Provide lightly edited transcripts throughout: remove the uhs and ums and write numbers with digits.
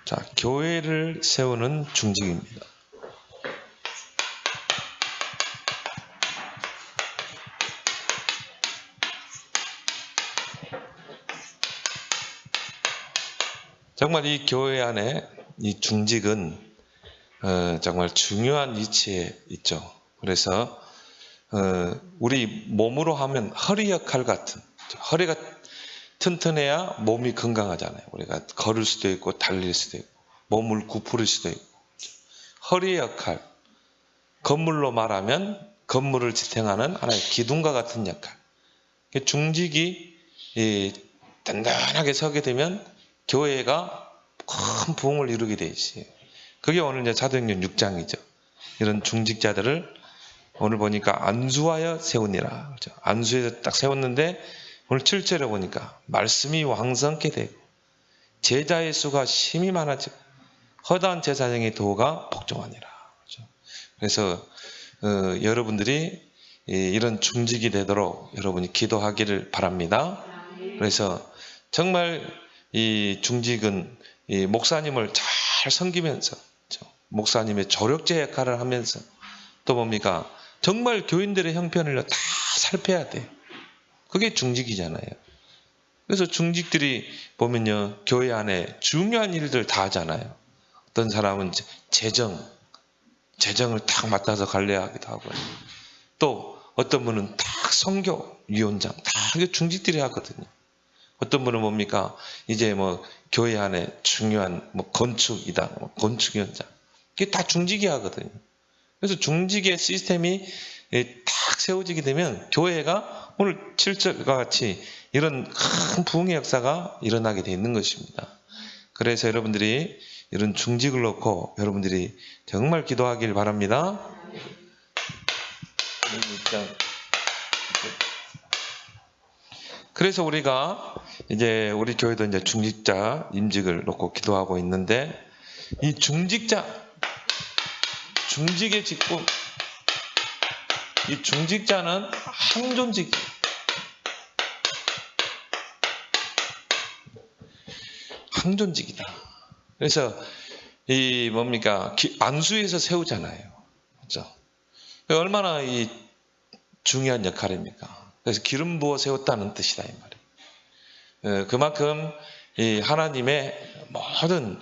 자, 교회를 세우는 중직입니다. 정말 이 교회 안에 이 중직은 정말 중요한 위치에 있죠. 그래서 우리 몸으로 하면 허리 역할 같은, 허리가 튼튼해야 몸이 건강하잖아요. 우리가 걸을 수도 있고 달릴 수도 있고 몸을 구부릴 수도 있고. 허리의 역할, 건물로 말하면 건물을 지탱하는 하나의 기둥과 같은 역할. 중직이 단단하게 서게 되면 교회가 큰 부흥을 이루게 돼 있어요. 그게 오늘 이제 사도행전 6장이죠. 이런 중직자들을 오늘 보니까 안수하여 세우니라. 그렇죠? 안수에서 딱 세웠는데 오늘 7절에 보니까 말씀이 왕성케 되고 제자의 수가 심히 많아지고 허다한 제사장의 도가 복종하니라. 그렇죠? 그래서 여러분들이 이런 중직이 되도록 여러분이 기도하기를 바랍니다. 그래서 정말 이 중직은 이 목사님을 잘 섬기면서 목사님의 조력제 역할을 하면서 또 뭡니까? 정말 교인들의 형편을 다 살펴야 돼. 그게 중직이잖아요. 그래서 중직들이 보면요, 교회 안에 중요한 일들 다 하잖아요. 어떤 사람은 재정을 딱 맡아서 관리하기도 하고요. 또 어떤 분은 딱 선교위원장 다 이게 중직들이 하거든요. 어떤 분은 뭡니까? 이제 뭐 교회 안에 중요한 뭐 건축이다, 건축위원장 이게 다 중직이 하거든요. 그래서 중직의 시스템이 딱 세워지게 되면 교회가 오늘 7절과 같이 이런 큰 부흥의 역사가 일어나게 되어 있는 것입니다. 그래서 여러분들이 이런 중직을 놓고 여러분들이 정말 기도하길 바랍니다. 그래서 우리가 이제 우리 교회도 이제 중직자 임직을 놓고 기도하고 있는데 이 중직의 직분, 이 중직자는 항존직, 항존직이다. 그래서 이 뭡니까? 안수에서 세우잖아요. 그렇죠? 얼마나 이 중요한 역할입니까? 그래서 기름 부어 세웠다는 뜻이다 이 말이에요. 그만큼 이 하나님의 모든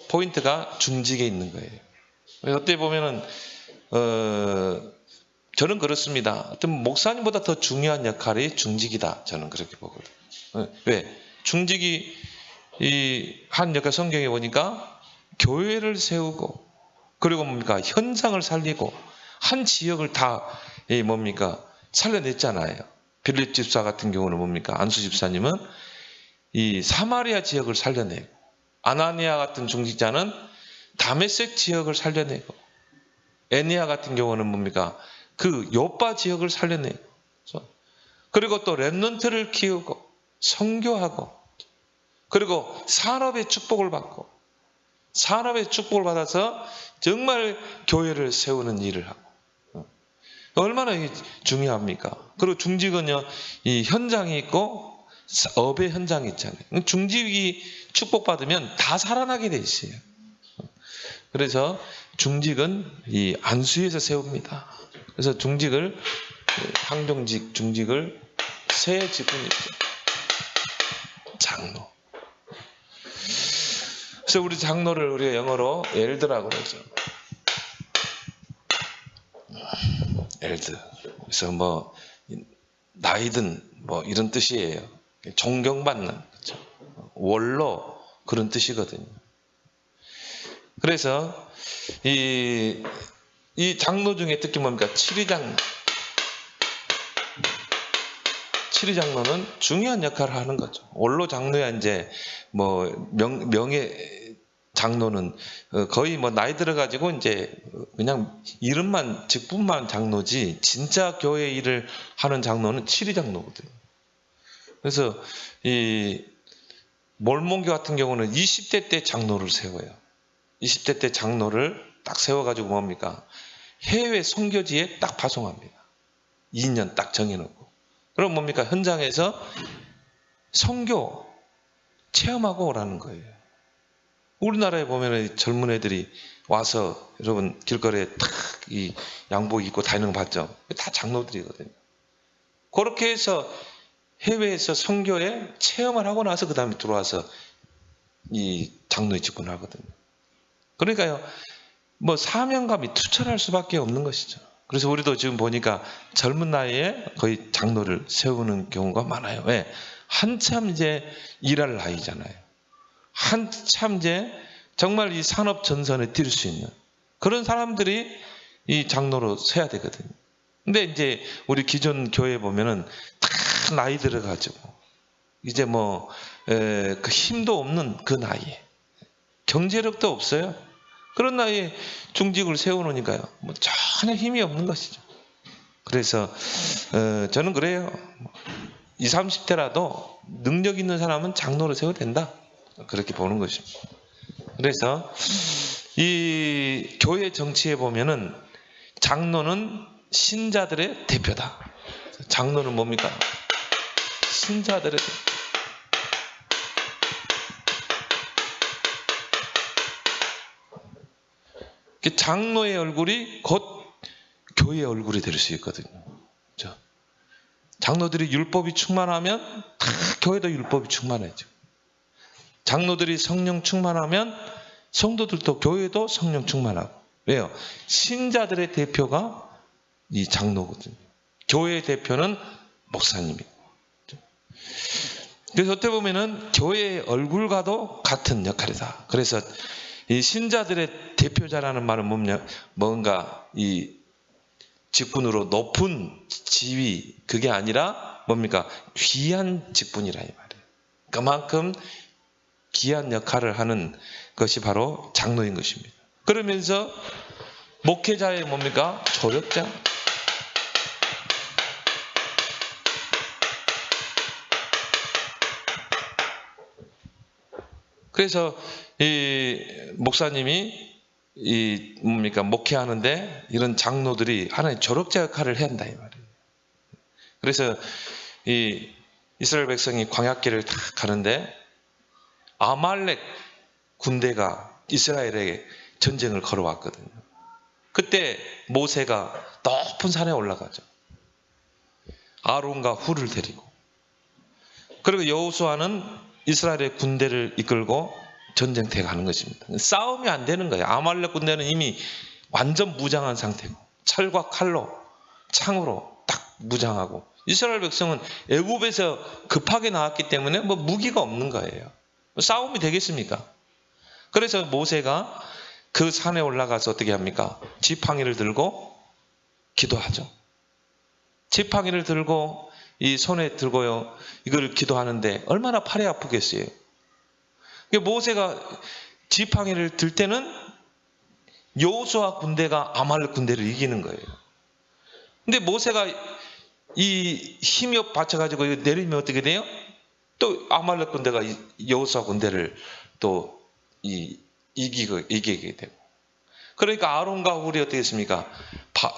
포인트가 중직에 있는 거예요. 어떻게 보면은 저는 그렇습니다. 어떤 목사님보다 더 중요한 역할이 중직이다. 저는 그렇게 보거든요. 왜? 중직이 한 역할 성경에 보니까 교회를 세우고 그리고 뭡니까? 현장을 살리고 한 지역을 다 뭡니까? 살려냈잖아요. 빌립 집사 같은 경우는 뭡니까? 안수 집사님은 이 사마리아 지역을 살려내고 아나니아 같은 중직자는 다메섹 지역을 살려내고 애니아 같은 경우는 뭡니까? 그 요빠 지역을 살려내고 그리고 또 렘넌트를 키우고 선교하고 그리고 산업의 축복을 받고 산업의 축복을 받아서 정말 교회를 세우는 일을 하고 얼마나 중요합니까? 그리고 중직은요, 이 현장이 있고 업의 현장이 있잖아요. 중직이 축복받으면 다 살아나게 돼 있어요. 그래서 중직은 이 안수에서 세웁니다. 그래서 중직을 항종직, 중직을 세 직분이 있죠. 장로. 그래서 우리 장로를 우리가 영어로 엘드라고 그러죠. 엘드. 그래서 뭐 나이든 뭐 이런 뜻이에요. 존경받는, 그렇죠? 원로 그런 뜻이거든요. 그래서 이 장로 중에 특히 뭡니까? 칠위장로는 중요한 역할을 하는 거죠. 원로 장로야 이제 뭐 명예 장로는 거의 뭐 나이 들어가지고 이제 그냥 이름만 직분만 장로지 진짜 교회 일을 하는 장로는 칠위장로거든요. 그래서 이 몰몬교 같은 경우는 20대 때 장로를 세워요. 20대 때 장로를 딱 세워가지고 뭡니까? 해외 선교지에 딱 파송합니다. 2년 딱 정해놓고. 그럼 뭡니까? 현장에서 선교 체험하고 오라는 거예요. 우리나라에 보면 젊은 애들이 와서 여러분 길거리에 탁 이 양복 입고 다니는 거 봤죠? 다 장로들이거든요. 그렇게 해서 해외에서 선교에 체험을 하고 나서 그 다음에 들어와서 이 장로에 직분을 하거든요. 그러니까요, 뭐 사명감이 투철할 수밖에 없는 것이죠. 그래서 우리도 지금 보니까 젊은 나이에 거의 장로를 세우는 경우가 많아요. 왜? 한참 이제 일할 나이잖아요. 한참 이제 정말 이 산업 전선에 뛸 수 있는 그런 사람들이 이 장로로 서야 되거든요. 근데 이제 우리 기존 교회 보면은 다 나이 들어가지고 이제 뭐 그 힘도 없는 그 나이에 경제력도 없어요. 그런 나이에 중직을 세워놓으니까요, 뭐 전혀 힘이 없는 것이죠. 그래서 저는 그래요. 20, 30대라도 능력 있는 사람은 장로로 세워도 된다. 그렇게 보는 것입니다. 그래서 이 교회 정치에 보면은 장로는 신자들의 대표다. 장로는 뭡니까? 신자들의 대표. 장로의 얼굴이 곧 교회의 얼굴이 될 수 있거든요. 그렇죠? 장로들이 율법이 충만하면 다 교회도 율법이 충만해져. 장로들이 성령 충만하면 성도들도 교회도 성령 충만하고. 왜요? 신자들의 대표가 이 장로거든요. 교회의 대표는 목사님이고. 그래서 어떻게 보면은 교회의 얼굴과도 같은 역할이다. 그래서 이 신자들의 대표자라는 말은 뭔가 이 직분으로 높은 지위, 그게 아니라 뭡니까? 귀한 직분이라 이 말이에요. 그만큼 귀한 역할을 하는 것이 바로 장로인 것입니다. 그러면서 목회자의 뭡니까? 조력자. 그래서 이 목사님이 이 뭡니까? 목회하는데 이런 장로들이 하나의 조력자 역할을 해야 한다 이 말이에요. 그래서 이 이스라엘 백성이 광야길을 딱 가는데 아말렉 군대가 이스라엘에게 전쟁을 걸어왔거든요. 그때 모세가 높은 산에 올라가죠. 아론과 훌을 데리고. 그리고 여호수아는 이스라엘의 군대를 이끌고 전쟁터에 가는 것입니다. 싸움이 안 되는 거예요. 아말렉 군대는 이미 완전 무장한 상태고 철과 칼로 창으로 딱 무장하고, 이스라엘 백성은 애굽에서 급하게 나왔기 때문에 뭐 무기가 없는 거예요. 싸움이 되겠습니까? 그래서 모세가 그 산에 올라가서 어떻게 합니까? 지팡이를 들고 기도하죠. 지팡이를 들고 이 손에 들고요, 이걸 기도하는데 얼마나 팔이 아프겠어요. 모세가 지팡이를 들 때는 여호수아 군대가 아말렉 군대를 이기는 거예요. 근데 모세가 이 힘이 받쳐가지고 내리면 어떻게 돼요? 또 아말렉 군대가 여호수아 군대를 또 이기게 되고. 그러니까 아론과 훌이 어떻게 했습니까?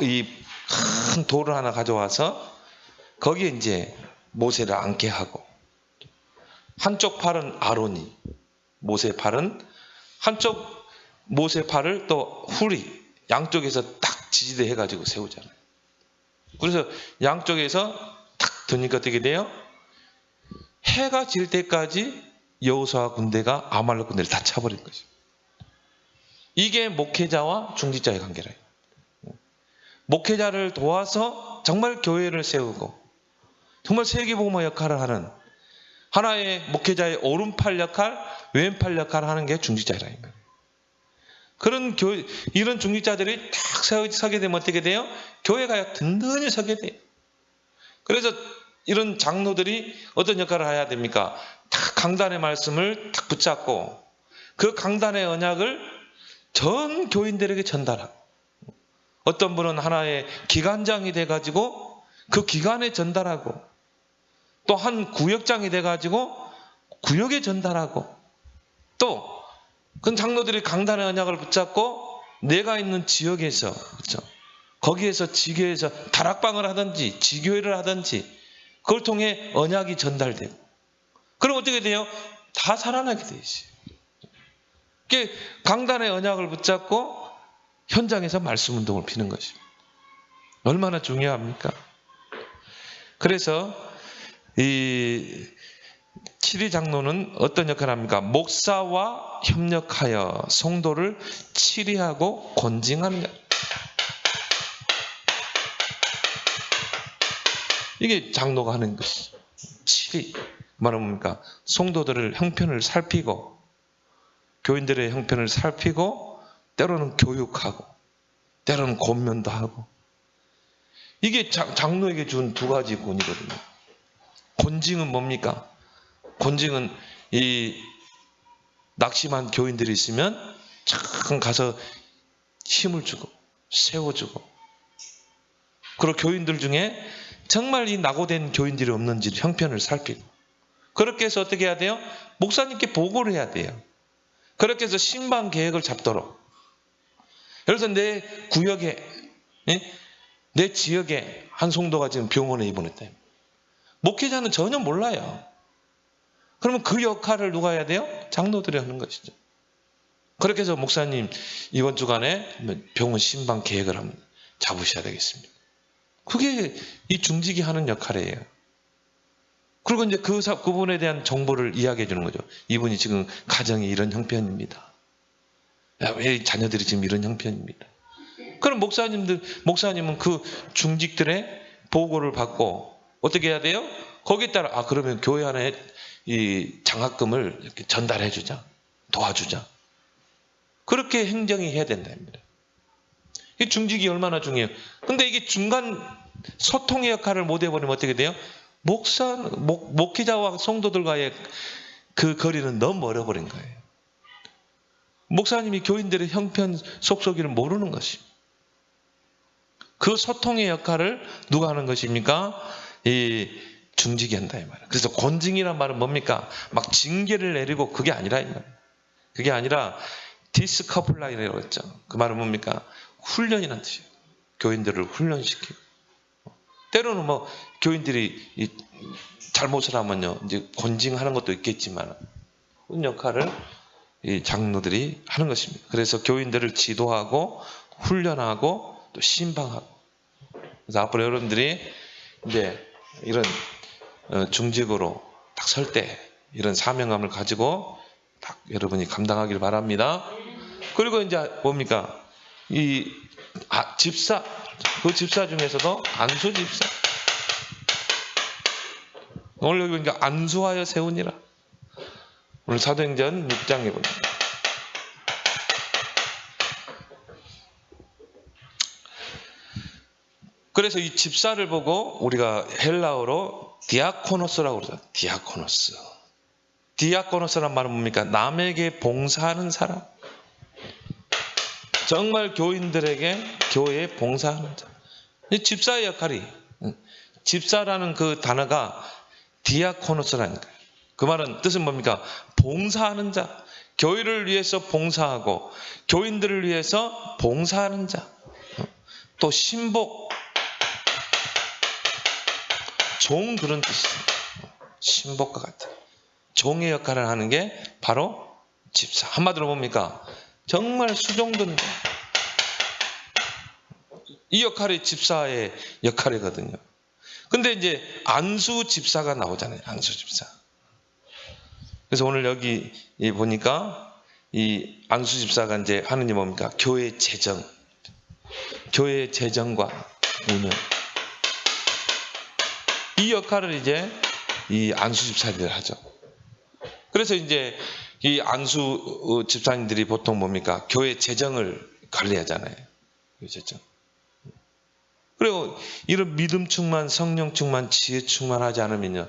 이 큰 돌을 하나 가져와서 거기에 이제 모세를 앉게 하고, 한쪽 팔은 아론이, 모세 팔은 한쪽, 모세 팔을 또 훌이 양쪽에서 딱 지지대 해가지고 세우잖아요. 그래서 양쪽에서 탁 드니까 어떻게 돼요? 해가 질 때까지 여호수아 군대가 아말렉 군대를 다 차버린 거죠. 이게 목회자와 중직자의 관계래요. 목회자를 도와서 정말 교회를 세우고 정말 세계복음화 역할을 하는 하나의 목회자의 오른팔 역할, 왼팔 역할을 하는 게 중직자라 이 말이에요. 그런 이런 중직자들이 딱 서게 되면 어떻게 돼요? 교회가 든든히 서게 돼요. 그래서 이런 장로들이 어떤 역할을 해야 됩니까? 딱 강단의 말씀을 딱 붙잡고 그 강단의 언약을 전 교인들에게 전달하고, 어떤 분은 하나의 기관장이 돼가지고 그 기관에 전달하고, 또 한 구역장이 돼가지고 구역에 전달하고, 또 그 장로들이 강단의 언약을 붙잡고 내가 있는 지역에서, 그렇죠? 거기에서 지교에서 다락방을 하든지 지교회를 하든지 그걸 통해 언약이 전달되고, 그럼 어떻게 돼요? 다 살아나게 돼 있어요. 그게 강단의 언약을 붙잡고 현장에서 말씀 운동을 피는 것입니다. 얼마나 중요합니까? 그래서 이 7위 장로는 어떤 역할을 합니까? 목사와 협력하여 성도를 치리하고 권징하는 것. 이게 장로가 하는 것이죠. 치리. 말은 뭡니까? 성도들을 형편을 살피고, 교인들의 형편을 살피고, 때로는 교육하고, 때로는 권면도 하고. 이게 장로에게 준 두 가지 권이거든요. 권징은 뭡니까? 권징은 이 낙심한 교인들이 있으면 참 가서 힘을 주고 세워주고, 그리고 교인들 중에 정말 이 낙오된 교인들이 없는지 형편을 살피고, 그렇게 해서 어떻게 해야 돼요? 목사님께 보고를 해야 돼요. 그렇게 해서 신방 계획을 잡도록. 그래서 내 구역에, 내 지역에 한 성도가 지금 병원에 입원했다. 목회자는 전혀 몰라요. 그러면 그 역할을 누가 해야 돼요? 장로들이 하는 것이죠. 그렇게 해서 목사님 이번 주간에 병원 신방 계획을 한번 잡으셔야 되겠습니다. 그게 이 중직이 하는 역할이에요. 그리고 이제 그분에 대한 정보를 이야기해 주는 거죠. 이분이 지금 가정이 이런 형편입니다. 왜 자녀들이 지금 이런 형편입니다. 그럼 목사님은 그 중직들의 보고를 받고 어떻게 해야 돼요? 거기에 따라 그러면 교회 안에 이 장학금을 이렇게 전달해 주자, 도와주자. 그렇게 행정이 해야 된답니다. 이 중직이 얼마나 중요해요. 근데 이게 중간 소통의 역할을 못 해버리면 어떻게 돼요? 목회자와 성도들과의 그 거리는 너무 멀어버린 거예요. 목사님이 교인들의 형편 속속이를 모르는 것입니다. 그 소통의 역할을 누가 하는 것입니까? 이 중직이 한다 이 말이에요. 그래서 권징이란 말은 뭡니까? 막 징계를 내리고 그게 아니라 이 말이에요. 그게 아니라 디스커플라이라고 했죠. 그 말은 뭡니까? 훈련이라는 뜻이에요. 교인들을 훈련시키고. 때로는 뭐 교인들이 잘못을 하면요, 이제 권징하는 것도 있겠지만 그런 역할을 이 장로들이 하는 것입니다. 그래서 교인들을 지도하고 훈련하고 또 신방하고. 그래서 앞으로 여러분들이 이제 이런 중직으로 딱 설 때 이런 사명감을 가지고 딱 여러분이 감당하길 바랍니다. 그리고 이제 뭡니까? 이 집사, 그 집사 중에서도 안수 집사. 오늘 여기 보니까 안수하여 세우니라. 오늘 사도행전 6장에 보니까. 그래서 이 집사를 보고 우리가 헬라어로 디아코노스라고 그러죠. 디아코노스. 디아코노스란 말은 뭡니까? 남에게 봉사하는 사람. 정말 교인들에게 교회에 봉사하는 자. 이 집사의 역할이, 집사라는 그 단어가 디아코노스라는 거예요. 그 말은 뜻은 뭡니까? 봉사하는 자. 교회를 위해서 봉사하고 교인들을 위해서 봉사하는 자. 또 신복, 종, 그런 뜻입니다. 신복과 같은 종의 역할을 하는 게 바로 집사. 한마디로 뭡니까? 정말 수종든 이 역할이 집사의 역할이거든요. 근데 이제 안수 집사가 나오잖아요. 안수 집사. 그래서 오늘 여기 보니까 이 안수 집사가 이제 하는 게 뭡니까? 교회 재정, 교회 재정과 운영. 이 역할을 이제 이 안수 집사들이 하죠. 그래서 이제 이 안수 집사님들이 보통 뭡니까? 교회 재정을 관리하잖아요. 교회 재정. 그리고 이런 믿음 충만, 성령 충만, 지혜 충만하지 않으면요,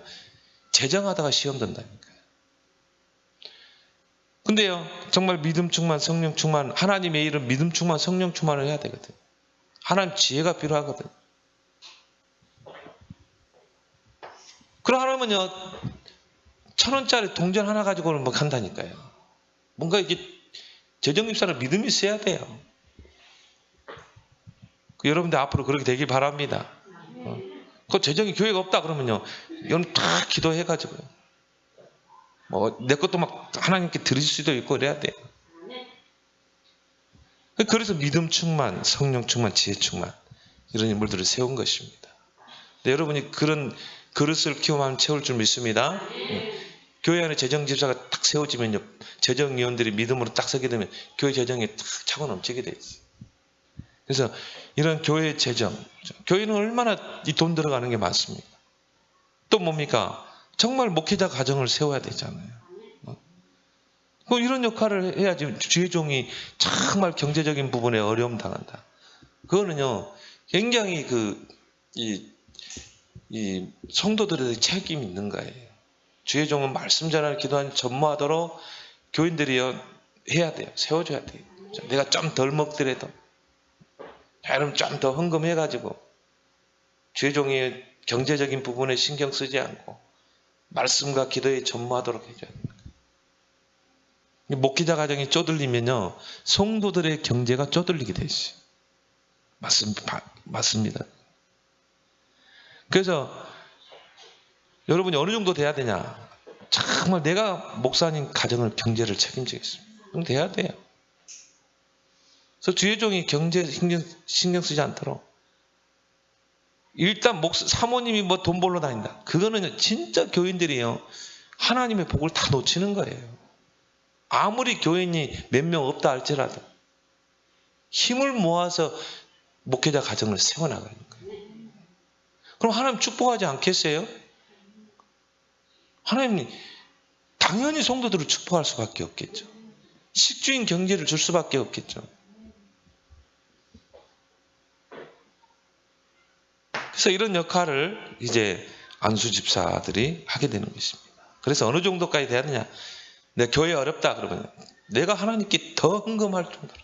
재정하다가 시험 든다니까요. 근데요, 정말 믿음 충만, 성령 충만, 하나님의 이런 믿음 충만, 성령 충만을 해야 되거든요. 하나님 지혜가 필요하거든요. 그러려면요, 1,000원짜리 동전 하나 가지고는 뭐 간다니까요. 뭔가 이게 재정입사를 믿음이 있어야 돼요. 여러분들 앞으로 그렇게 되길 바랍니다. 그 재정이 교회가 없다 그러면요, 이건 다 기도해가지고요. 뭐 내 것도 막 하나님께 드릴 수도 있고 이래야 돼요. 그래서 믿음 충만, 성령 충만, 지혜 충만 이런 인물들을 세운 것입니다. 네, 여러분이 그런 그릇을 키우면 채울 줄 믿습니다. 교회 안에 재정집사가 딱 세워지면요, 재정위원들이 믿음으로 딱 서게 되면 교회 재정이 탁 차고 넘치게 돼 있어요. 그래서 이런 교회 재정, 교회는 얼마나 이 돈 들어가는 게 많습니까? 또 뭡니까? 정말 목회자 가정을 세워야 되잖아요. 뭐 이런 역할을 해야지. 주의 종이 정말 경제적인 부분에 어려움 당한다. 그거는요, 굉장히 이 성도들의 책임이 있는 거예요. 주의 종은 말씀 전하는 기도하는 전무하도록 교인들이 해야 돼요. 세워줘야 돼요. 내가 좀 덜 먹더라도 여러분 좀 더 헌금해가지고 주의 종이 경제적인 부분에 신경 쓰지 않고 말씀과 기도에 전무하도록 해줘야 됩니다. 목회자 가정이 쪼들리면요, 성도들의 경제가 쪼들리게 돼 있어요. 맞습니다. 그래서 여러분이 어느 정도 돼야 되냐? 정말 내가 목사님 가정을 경제를 책임지겠습니다. 그럼 돼야 돼요. 그래서 주의 종이 경제에 신경 쓰지 않도록 일단 사모님이 뭐 돈 벌러 다닌다. 그거는 진짜 교인들이요, 하나님의 복을 다 놓치는 거예요. 아무리 교인이 몇 명 없다 할지라도 힘을 모아서 목회자 가정을 세워나가는 거예요. 그럼 하나님 축복하지 않겠어요? 하나님이 당연히 성도들을 축복할 수밖에 없겠죠. 식주인 경제를 줄 수밖에 없겠죠. 그래서 이런 역할을 이제 안수 집사들이 하게 되는 것입니다. 그래서 어느 정도까지 돼야 되냐? 내 교회 어렵다 그러면 내가 하나님께 더 헌금할 정도로.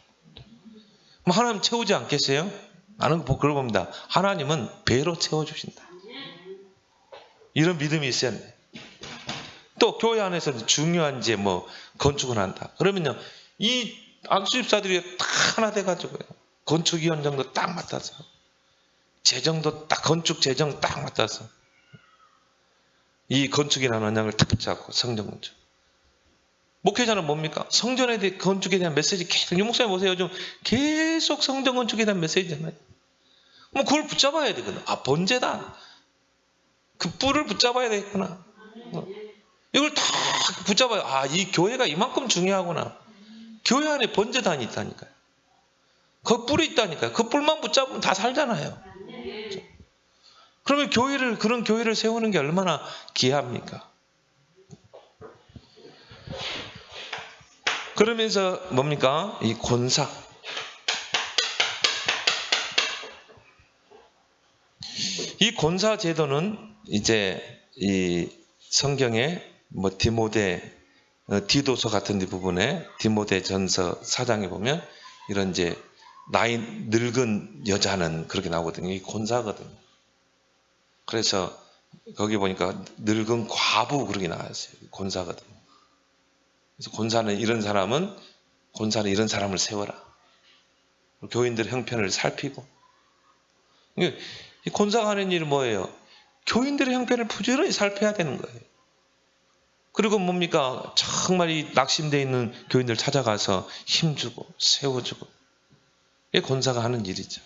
그럼 하나님 채우지 않겠어요? 나는 그걸 봅니다. 하나님은 배로 채워주신다. 이런 믿음이 있어야 돼. 또 교회 안에서 중요한 이제 뭐 건축을 한다. 그러면요, 이 안수 집사들이 다 하나 돼가지고요, 건축위원장도 딱 맡아서, 재정도 딱, 건축 재정 딱 맡아서 이 건축이라는 언약을 딱 붙잡고 성전 건축. 목회자는 뭡니까? 성전에 대해, 건축에 대한 메시지 계속, 유 목사님 보세요. 요즘 계속 성전 건축에 대한 메시지잖아요. 뭐 그걸 붙잡아야 되거든. 아, 번제다. 그 뿔을 붙잡아야 되겠구나. 이걸 다 붙잡아요. 아, 이 교회가 이만큼 중요하구나. 교회 안에 번제단이 있다니까요. 그 뿔이 있다니까요. 그 뿔만 붙잡으면 다 살잖아요. 그러면 그런 교회를 세우는 게 얼마나 귀합니까? 그러면서 뭡니까? 이 권사. 이 권사 제도는 이제 이 성경에 뭐 디도서 같은 데 부분에 디모데 전서 4장에 보면 이런 이제 나이 늙은 여자는 그렇게 나오거든요. 이 권사거든요. 그래서 거기 보니까 늙은 과부 그렇게 나왔어요. 권사거든요. 그래서 권사는 이런 사람을 세워라. 교인들 형편을 살피고. 이 권사가 하는 일은 뭐예요? 교인들의 형편을 부지런히 살펴야 되는 거예요. 그리고 뭡니까? 정말 이 낙심되어 있는 교인들 찾아가서 힘주고 세워주고. 이게 권사가 하는 일이죠.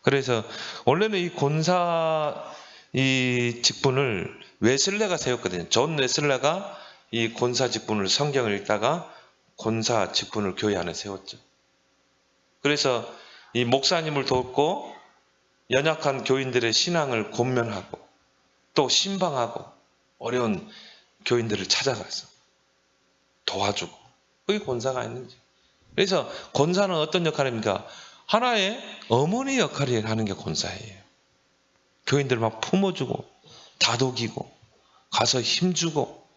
그래서 원래는 이 권사 이 직분을 웨슬레가 세웠거든요. 존 웨슬레가 이 권사 직분을, 성경을 읽다가 권사 직분을 교회 안에 세웠죠. 그래서 이 목사님을 돕고 연약한 교인들의 신앙을 권면하고 또 신방하고 어려운 교인들을 찾아가서 도와주고, 그게 권사가 있는지. 그래서 권사는 어떤 역할입니까? 하나의 어머니 역할을 하는 게 권사예요. 교인들 막 품어주고 다독이고 가서 힘주고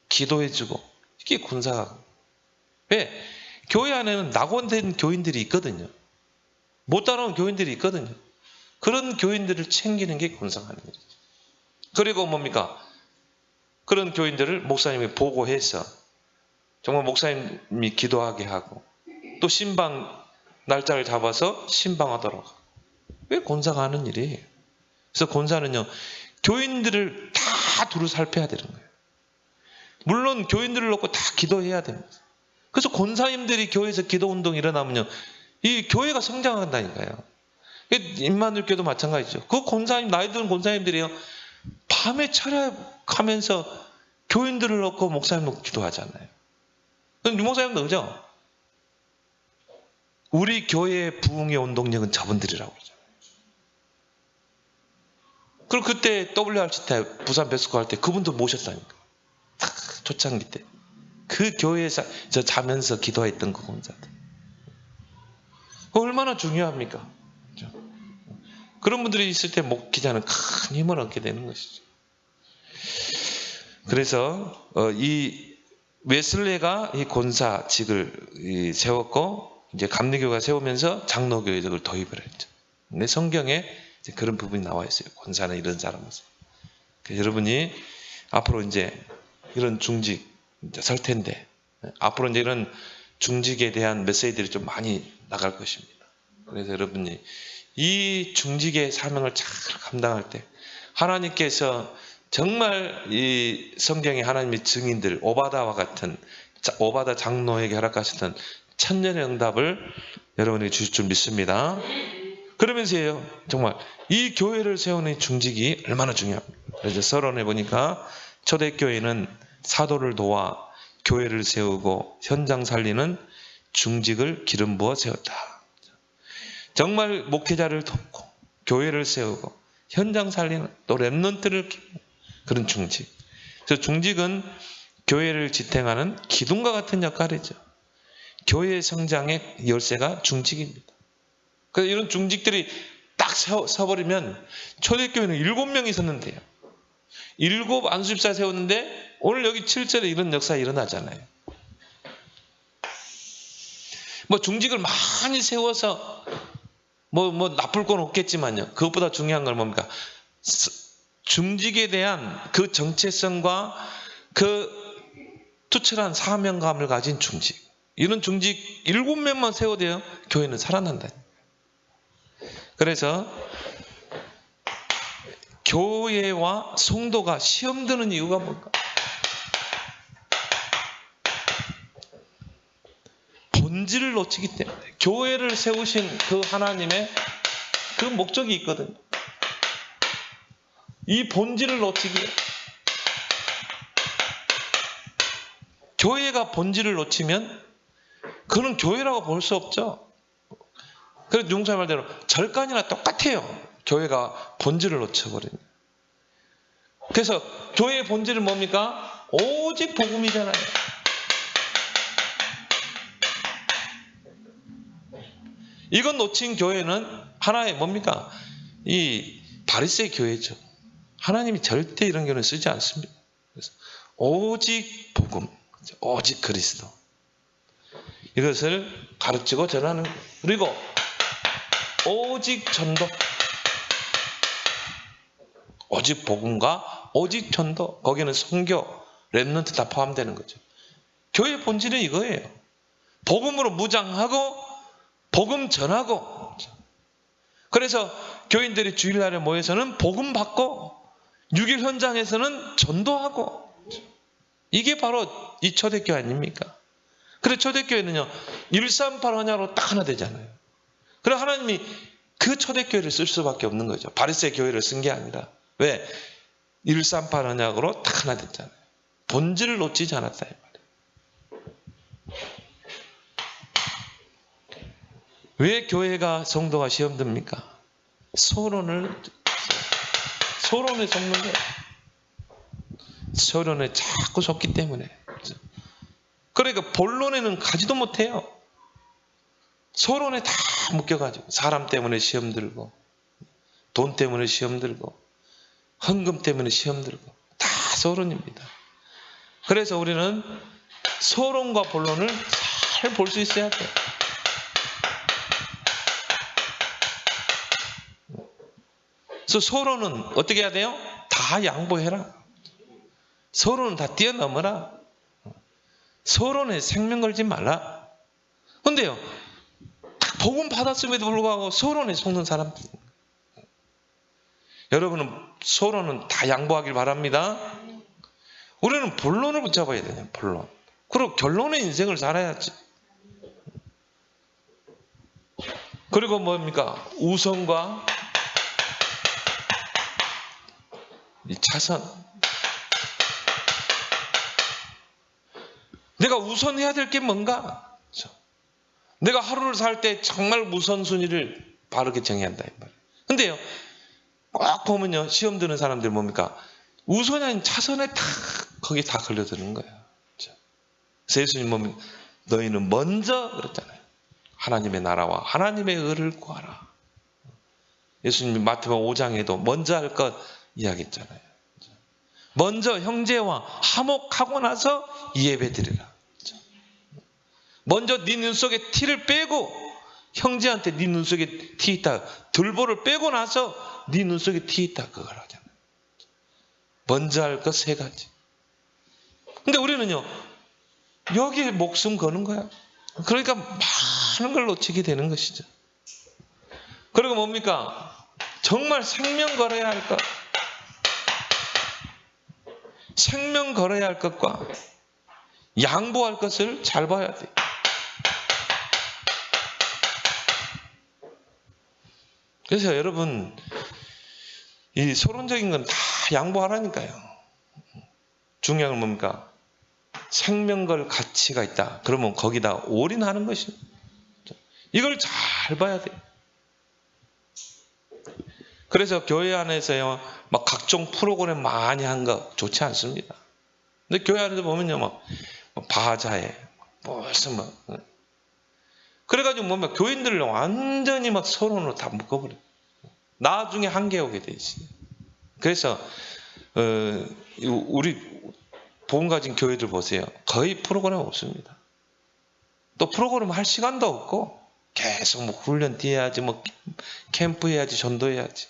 기도해주고, 이게 권사가. 왜? 교회 안에는 낙원된 교인들이 있거든요. 못 따라온 교인들이 있거든요. 그런 교인들을 챙기는 게 권사가 하는 일이죠. 그리고 뭡니까? 그런 교인들을 목사님이 보고해서 정말 목사님이 기도하게 하고 또 신방 날짜를 잡아서 신방하도록 하고. 왜 권사가 하는 일이에요? 그래서 권사는요, 교인들을 다 두루 살펴야 되는 거예요. 물론 교인들을 놓고 다 기도해야 됩니다. 그래서 권사님들이 교회에서 기도운동이 일어나면요, 이 교회가 성장한다니까요. 임마누엘교도 마찬가지죠. 그 권사님, 나이 드는 권사님들이요, 밤에 철학하면서 교인들을 넣고 목사님 넣고 기도하잖아요. 유목사님도 그죠? 우리 교회의 부흥의 원동력은 저분들이라고 그러잖아요. 그리고 그때 WRC 때 부산 배스코 할 때 그분도 모셨다니까. 초창기 때. 그 교회에서 저 자면서 기도했던 그 권사들. 얼마나 중요합니까? 그렇죠? 그런 분들이 있을 때 목기자는 큰 힘을 얻게 되는 것이죠. 그래서 이 웨슬레가 이 권사직을 세웠고, 이제 감리교가 세우면서 장로교회적을 도입을 했죠. 근데 성경에 이제 그런 부분이 나와 있어요. 권사는 이런 사람이죠. 여러분이 앞으로 이제 이런 중직 이제 설 텐데, 앞으로 이제 이런 중직에 대한 메시지들이 좀 많이 나갈 것입니다. 그래서 여러분이 이 중직의 사명을 잘 감당할 때 하나님께서 정말 이 성경에 하나님의 증인들, 오바다와 같은, 오바다 장로에게 허락하셨던 천년의 응답을 여러분이 주실 줄 믿습니다. 그러면서요, 정말 이 교회를 세우는 중직이 얼마나 중요합니까? 그래서 서론에 보니까 초대교회는 사도를 도와 교회를 세우고 현장 살리는 중직을 기름 부어 세웠다. 정말 목회자를 돕고 교회를 세우고 현장 살리는 또 렘넌트를 그런 중직. 그래서 중직은 교회를 지탱하는 기둥과 같은 역할이죠. 교회의 성장의 열쇠가 중직입니다. 그래서 이런 중직들이 딱 서버리면, 초대교회는 7명이 있었는데요, 7 안수집사 세웠는데 오늘 여기 7절에 이런 역사 일어나잖아요. 뭐 중직을 많이 세워서 뭐 나쁠 건 없겠지만요, 그것보다 중요한 건 뭡니까? 중직에 대한 그 정체성과 그 투철한 사명감을 가진 중직, 이런 중직 7명만 세워도요, 교회는 살아난다. 그래서 교회와 성도가 시험 드는 이유가 뭘까? 본질을 놓치기 때문에. 교회를 세우신 그 하나님의 그 목적이 있거든요. 이 본질을 놓치기에, 교회가 본질을 놓치면 그는 교회라고 볼 수 없죠. 그래서 용사의 말대로 절간이나 똑같아요. 교회가 본질을 놓쳐버리면. 그래서 교회의 본질은 뭡니까? 오직 복음이잖아요. 이건 놓친 교회는 하나의 뭡니까? 이 바리새의 교회죠. 하나님이 절대 이런 교회는 쓰지 않습니다. 그래서 오직 복음, 오직 그리스도, 이것을 가르치고 전하는 거예요. 그리고 오직 전도, 오직 복음과 오직 전도, 거기는 선교, 렘넌트 다 포함되는 거죠. 교회의 본질은 이거예요. 복음으로 무장하고 복음 전하고. 그래서 교인들이 주일날에 모여서는 복음 받고 6일 현장에서는 전도하고. 이게 바로 이 초대교회 아닙니까? 그래서 초대교회는요, 138 언약으로 딱 하나 되잖아요. 그래서 하나님이 그 초대교회를 쓸 수밖에 없는 거죠. 바리새 교회를 쓴 게 아니라. 왜? 138 언약으로 딱 하나 됐잖아요. 본질을 놓치지 않았다, 이 말이에요. 왜 교회가, 성도가 시험 듭니까? 소론에 속는 거예요. 소론에 자꾸 속기 때문에. 그러니까 본론에는 가지도 못해요. 소론에 다 묶여가지고, 사람 때문에 시험 들고, 돈 때문에 시험 들고, 헌금 때문에 시험 들고, 다 소론입니다. 그래서 우리는 소론과 본론을 잘 볼 수 있어야 돼요. 그래서 소론은 어떻게 해야 돼요? 다 양보해라. 소론은 다 뛰어넘어라. 소론에 생명 걸지 말라. 근데요, 복음 받았음에도 불구하고 소론에 속는 사람들. 여러분은 소론은 다 양보하길 바랍니다. 우리는 본론을 붙잡아야 돼요. 본론. 그리고 결론의 인생을 살아야지. 그리고 뭡니까? 우선과 이 차선. 내가 우선해야 될 게 뭔가? 내가 하루를 살 때 정말 우선순위를 바르게 정해야 한다. 근데요, 꼭 보면요, 시험 드는 사람들 뭡니까? 우선이 아닌 차선에 탁, 거기 다 걸려드는 거예요. 그래서 예수님 보면 너희는 먼저 그랬잖아요. 하나님의 나라와 하나님의 의를 구하라. 예수님이 마태복음 5장에도 먼저 할 것 이야기했잖아요. 먼저 형제와 화목하고 나서 예배 드리라. 먼저 네 눈 속에 티를 빼고, 형제한테 네 눈 속에 티 있다, 들보를 빼고 나서 네 눈 속에 티 있다, 그걸 하잖아요. 먼저 할 것 세 가지. 근데 우리는요, 여기에 목숨 거는 거야. 그러니까 많은 걸 놓치게 되는 것이죠. 그리고 뭡니까? 정말 생명 걸어야 할 것, 생명 걸어야 할 것과 양보할 것을 잘 봐야 돼. 그래서 여러분, 이 서론적인 건 다 양보하라니까요. 중요한 건 뭡니까? 생명 걸 가치가 있다. 그러면 거기다 올인하는 것입니다. 이걸 잘 봐야 돼. 그래서 교회 안에서요, 막 각종 프로그램 많이 한 거 좋지 않습니다. 근데 교회 안에서 보면요, 막 바자회, 무슨 뭐, 그래가지고 뭡니까? 교인들을 완전히 막 서론으로 다 묶어버려. 나중에 한계 오게 돼 있어요. 그래서 우리 본 가진 교회들 보세요. 거의 프로그램 없습니다. 또 프로그램 할 시간도 없고 계속 뭐 훈련 뛰어야지, 뭐 캠프 해야지, 전도해야지.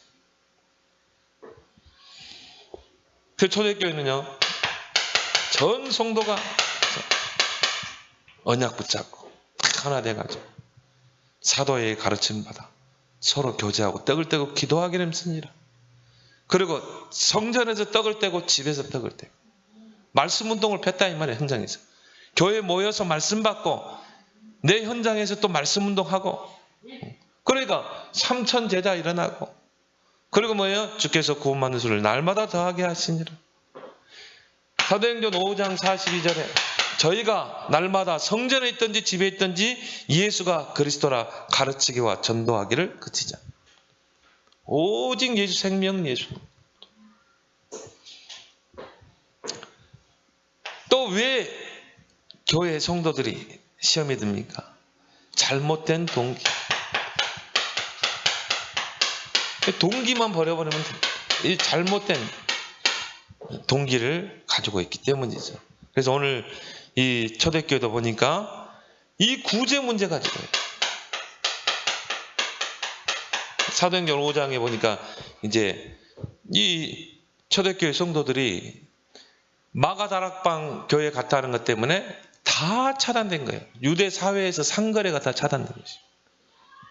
그 초대교회는요, 전 성도가 언약 붙잡고 딱 하나 돼가지고 사도의 가르침 받아 서로 교제하고 떡을 떼고 기도하게 됨쓰니라. 그리고 성전에서 떡을 떼고 집에서 떡을 떼고 말씀 운동을 폈다 이 말이에요. 현장에서 교회 모여서 말씀 받고 내 현장에서 또 말씀 운동하고, 그러니까 3,000 제자 일어나고, 그리고 뭐예요? 주께서 구원받는 수를 날마다 더하게 하시니라. 사도행전 5장 42절에 저희가 날마다 성전에 있든지 집에 있든지 예수가 그리스도라 가르치기와 전도하기를 그치자. 오직 예수, 생명 예수. 또 왜 교회 성도들이 시험에 듭니까? 잘못된 동기. 동기만 버려버리면 이 잘못된 동기를 가지고 있기 때문이죠. 그래서 오늘 이 초대교회도 보니까 이 구제 문제 가지고요. 사도행전 5장에 보니까 이제 이 초대교회 성도들이 마가다락방 교회 갔다 하는 것 때문에 다 차단된 거예요. 유대 사회에서 상거래가 다 차단된 것이죠.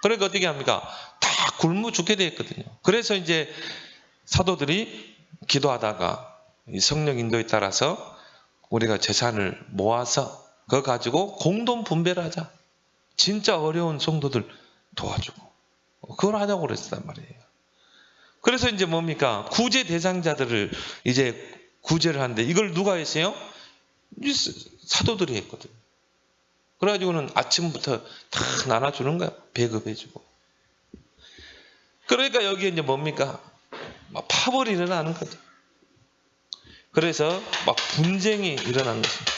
그러니까 어떻게 합니까? 다 굶어 죽게 되었거든요. 그래서 이제 사도들이 기도하다가 이 성령 인도에 따라서 우리가 재산을 모아서 그거 가지고 공동 분배를 하자. 진짜 어려운 성도들 도와주고. 그걸 하자고 그랬단 말이에요. 그래서 이제 뭡니까? 구제 대상자들을 이제 구제를 하는데 이걸 누가 했어요? 사도들이 했거든요. 그래가지고는 아침부터 다 나눠주는 거야. 배급해주고. 그러니까 여기에 이제 뭡니까? 막 파벌이 일어나는 거죠. 그래서 막 분쟁이 일어나는 것입니다.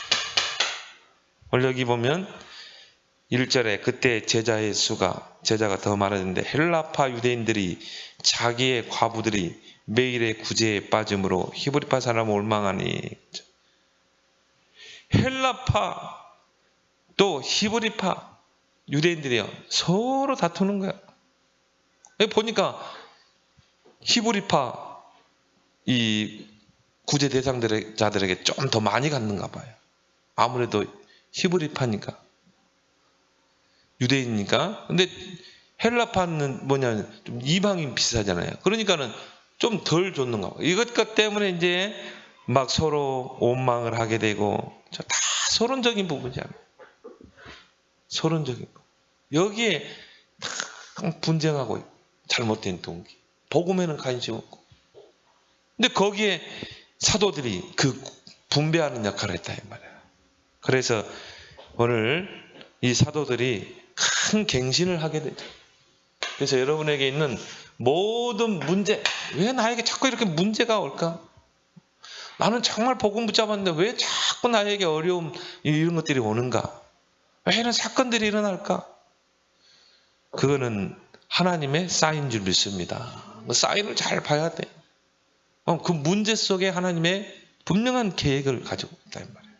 오늘 여기 보면 1절에 그때 제자가 더 많았는데 헬라파 유대인들이 자기의 과부들이 매일의 구제에 빠짐으로 히브리파 사람을 올망하니, 헬라파 또 히브리파 유대인들이요 서로 다투는 거야. 보니까 히브리파 이 구제 대상자들에게 좀 더 많이 갔는가 봐요. 아무래도 히브리파니까, 유대인이니까. 근데 헬라파는 뭐냐, 좀 이방인 비슷하잖아요. 그러니까는 좀 덜 줬는가 봐요. 이것 때문에 이제 막 서로 원망을 하게 되고 다 서론적인 부분이잖아요. 서론적인 거. 여기에 다 분쟁하고 있고, 잘못된 동기. 복음에는 관심 없고. 근데 거기에 사도들이 그 분배하는 역할을 했다 이 말이야. 그래서 오늘 이 사도들이 큰 갱신을 하게 되죠. 그래서 여러분에게 있는 모든 문제, 왜 나에게 자꾸 이렇게 문제가 올까? 나는 정말 복음 붙잡았는데 왜 자꾸 나에게 어려움 이런 것들이 오는가? 왜 이런 사건들이 일어날까? 그거는 하나님의 사인인 줄 믿습니다. 그 사인을 잘 봐야 돼. 그 문제 속에 하나님의 분명한 계획을 가지고 있다 이 말이에요.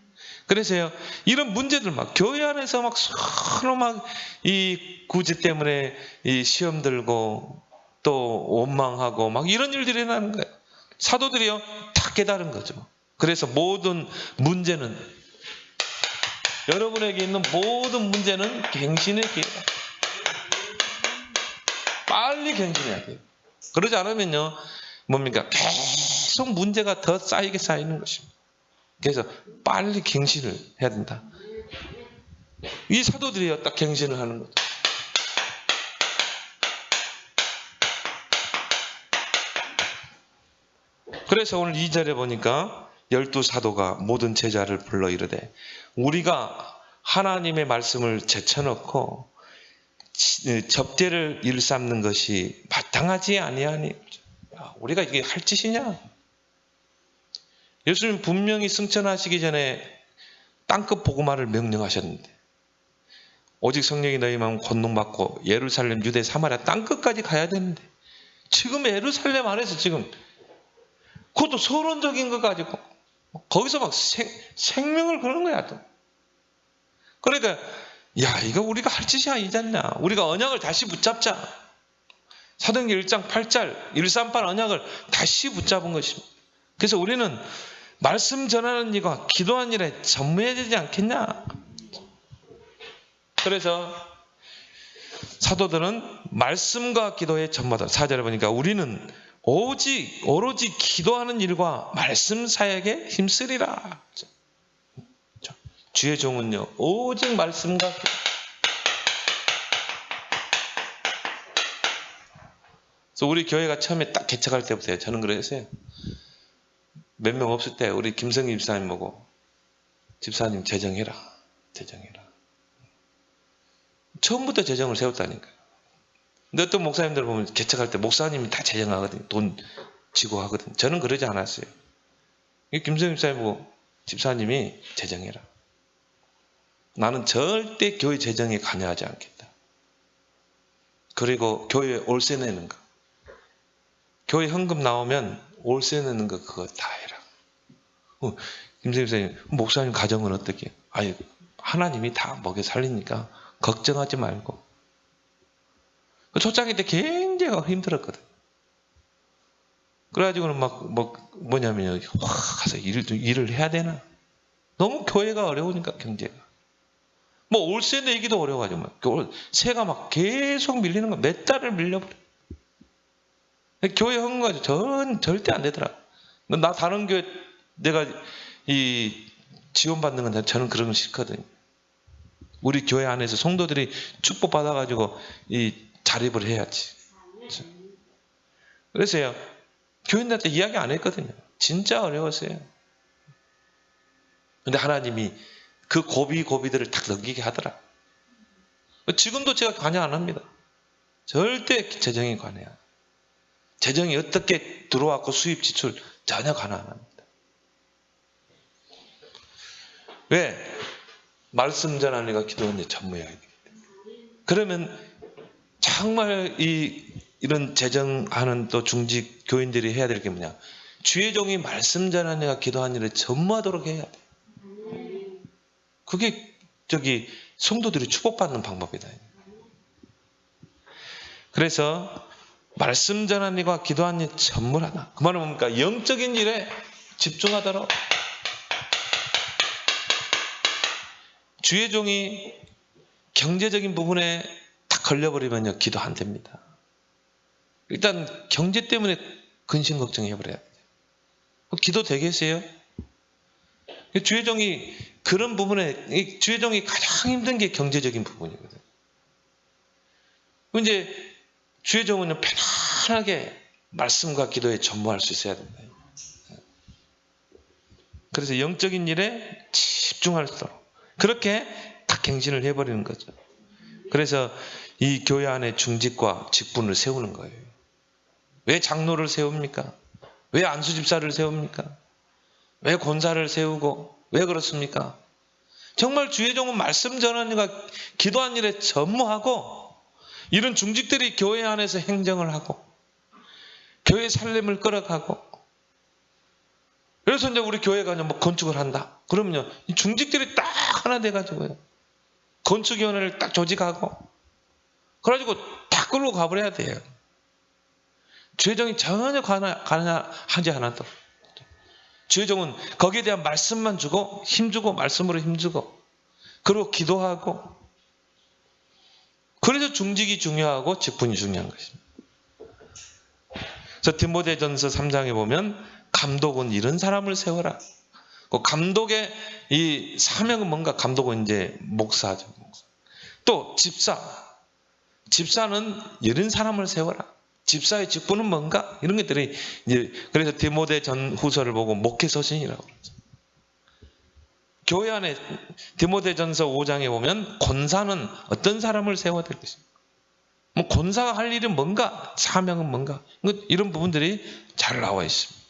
그래서요, 이런 문제들 막 교회 안에서 막 서로 막 이 구제 때문에 이 시험 들고 또 원망하고 막 이런 일들이 일어나는 거예요. 사도들이요 다 깨달은 거죠. 그래서 모든 문제는, 여러분에게 있는 모든 문제는 갱신의 기회다. 빨리 갱신해야 돼요. 그러지 않으면요 뭡니까? 계속 문제가 더 쌓이게 쌓이는 것입니다. 그래서 빨리 갱신을 해야 된다. 이 사도들이요 딱 갱신을 하는 거죠. 그래서 오늘 2절에 보니까 12사도가 모든 제자를 불러 이르되 우리가 하나님의 말씀을 제쳐놓고 접대를 일삼는 것이 마땅하지 아니하니. 우리가 이게 할 짓이냐? 예수님 분명히 승천하시기 전에 땅끝 복음화를 명령하셨는데 오직 성령이 너희 마음 권능받고 예루살렘, 유대, 사마리아 땅끝까지 가야 되는데 지금 예루살렘 안에서 지금 그것도 서론적인 거 가지고 거기서 막 생명을 거는 거야 또. 그러니까 야 이거 우리가 할 짓이 아니지 않냐. 우리가 언약을 다시 붙잡자. 사도행전 1장 8절 138 언약을 다시 붙잡은 것입니다. 그래서 우리는 말씀 전하는 일과 기도하는 일에 전무해야 되지 않겠냐. 그래서 사도들은 말씀과 기도에 전무하다. 4절에 보니까 우리는 오로지 기도하는 일과 말씀 사역에 힘쓰리라. 주의 종은요 오직 말씀과 기도. 그래서 우리 교회가 처음에 딱 개척할 때부터요 저는 그랬어요. 몇 명 없을 때 우리 김성희 집사님 보고 집사님 재정해라. 처음부터 재정을 세웠다니까요. 근데 어떤 목사님들 보면 개척할 때 목사님이 다 재정하거든요. 돈 지고 하거든요. 저는 그러지 않았어요. 김성희 집사님 보고 집사님이 재정해라. 나는 절대 교회 재정에 관여하지 않겠다. 그리고 교회 월세 내는 거. 교회 현금 나오면 월세 내는 거 그거 다 해라. 김성희 집사님, 목사님 가정은 어떻게? 아니, 하나님이 다 먹여 살리니까 걱정하지 말고. 초창기 때 굉장히 힘들었거든. 그래가지고는 뭐냐면요. 가서 일을 해야 되나? 너무 교회가 어려우니까 경제가. 월세 내기도 어려워가지고 세가 막 계속 밀리는 거. 몇 달을 밀려버려. 교회 헌금 가지고 절대 안 되더라. 나 다른 교회 내가 지원받는 건 저는 그런 거 싫거든요. 우리 교회 안에서 성도들이 축복 받아가지고 자립을 해야지. 그래서요 교인들한테 이야기 안 했거든요. 진짜 어려웠어요. 근데 하나님이 그 고비들을 딱 넘기게 하더라. 지금도 제가 관여 안 합니다. 절대 재정에 관여. 재정이 어떻게 들어왔고 수입 지출 전혀 관여 안 합니다. 왜? 말씀 전하는 이가 기도하는 데 전무해야 되기 때문에. 그러면 정말 이런 재정하는 또 중직 교인들이 해야 될 게 뭐냐? 주의 종이 말씀 전하는 이가 기도하는 일에 전무하도록 해야 돼. 그게 성도들이 축복받는 방법이다. 그래서 말씀 전하는 일과 기도하는 일 전무하다. 그 말은 뭡니까? 영적인 일에 집중하도록. 주의 종이 경제적인 부분에 딱 걸려버리면요 기도 안 됩니다. 일단 경제 때문에 근심 걱정해버려야 돼요. 기도 되겠어요? 주의종이 그런 부분에 주의종이 가장 힘든 게 경제적인 부분이거든요. 이제 주의종은 편안하게 말씀과 기도에 전무할 수 있어야 된다. 그래서 영적인 일에 집중할 수 있도록 그렇게 딱 갱신을 해버리는 거죠. 그래서 이 교회 안에 중직과 직분을 세우는 거예요. 왜 장로를 세웁니까? 왜 안수집사를 세웁니까? 왜 권사를 세우고 왜 그렇습니까? 정말 주의 종은 말씀 전하는 일과 기도하는 일에 전무하고 이런 중직들이 교회 안에서 행정을 하고 교회 살림을 끌어가고 그래서 이제 우리 교회가 뭐 건축을 한다. 그러면요 이 중직들이 딱 하나 돼가지고요 건축위원회를 딱 조직하고 그래가지고 딱 끌고 가버려야 돼요. 주의 종이 전혀 하지 않아도 주의 종은 거기에 대한 말씀만 주고 힘주고 말씀으로 힘주고 그리고 기도하고 그래서 중직이 중요하고 직분이 중요한 것입니다. 그래서 디모데전서 3장에 보면 감독은 이런 사람을 세워라. 그 감독의 이 사명은 뭔가? 감독은 이제 목사죠. 또 집사는 이런 사람을 세워라. 집사의 직분은 뭔가? 이런 것들이 이제 그래서 디모데전 후서를 보고 목회서신이라고 그러죠. 교회 안에 디모데전서 5장에 보면 권사는 어떤 사람을 세워야 될 것인가? 뭐 권사가 할 일은 뭔가? 사명은 뭔가? 이런 부분들이 잘 나와 있습니다.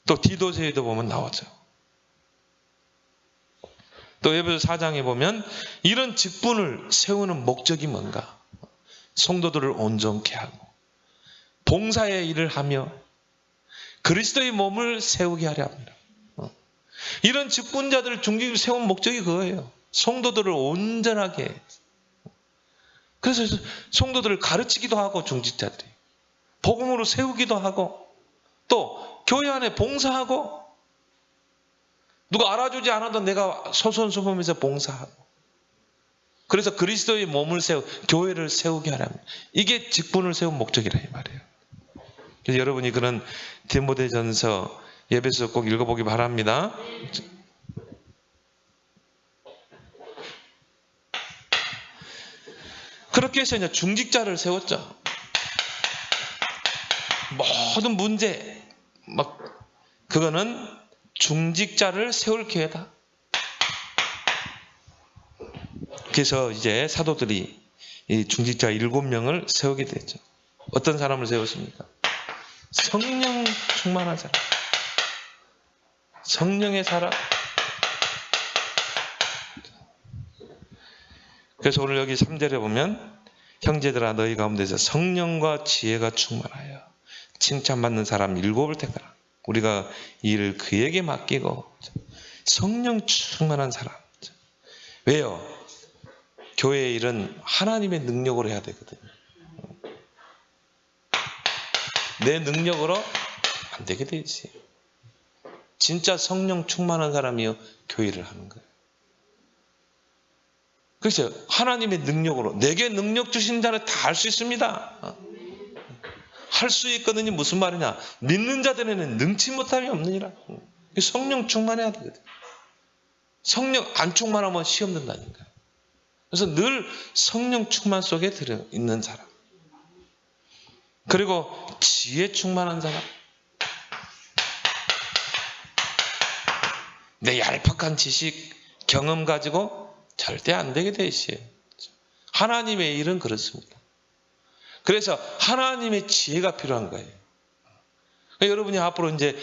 또 디도서에도 보면 나오죠. 또 에베소 4장에 보면 이런 직분을 세우는 목적이 뭔가? 성도들을 온전케 하고 봉사의 일을 하며 그리스도의 몸을 세우게 하려 합니다. 이런 직분자들을 중직을 세운 목적이 그거예요. 성도들을 온전하게. 그래서 성도들을 가르치기도 하고 중직자들이 복음으로 세우기도 하고 또 교회 안에 봉사하고 누가 알아주지 않아도 내가 소선수범해서 봉사하고 그래서 그리스도의 몸을 교회를 세우게 하라면 이게 직분을 세운 목적이라 이 말이에요. 그래서 여러분이 그런 디모데전서 예배서 꼭 읽어보기 바랍니다. 그렇게 해서 이제 중직자를 세웠죠. 모든 문제 그거는 중직자를 세울 기회다. 그래서 이제 사도들이 이 중직자 7명을 세우게 됐죠. 어떤 사람을 세웠습니까? 성령 충만한 사람. 성령의 사람. 그래서 오늘 여기 3절에 보면 형제들아 너희 가운데서 성령과 지혜가 충만하여 칭찬받는 사람 7을 택하라. 우리가 이 일을 그에게 맡기고 성령 충만한 사람. 왜요? 교회의 일은 하나님의 능력으로 해야 되거든요. 내 능력으로 안 되게 돼 있어요. 진짜 성령 충만한 사람이요 교회를 하는 거예요. 그래서 하나님의 능력으로 내게 능력 주신 자는 다 할 수 있습니다. 할 수 있거든요. 무슨 말이냐? 믿는 자들에는 능치 못함이 없느니라. 성령 충만해야 되거든요. 성령 안 충만하면 시험 든다니까요. 그래서 늘 성령 충만 속에 들어 있는 사람. 그리고 지혜 충만한 사람. 내 얄팍한 지식, 경험 가지고 절대 안 되게 돼 있어요. 하나님의 일은 그렇습니다. 그래서 하나님의 지혜가 필요한 거예요. 그러니까 여러분이 앞으로 이제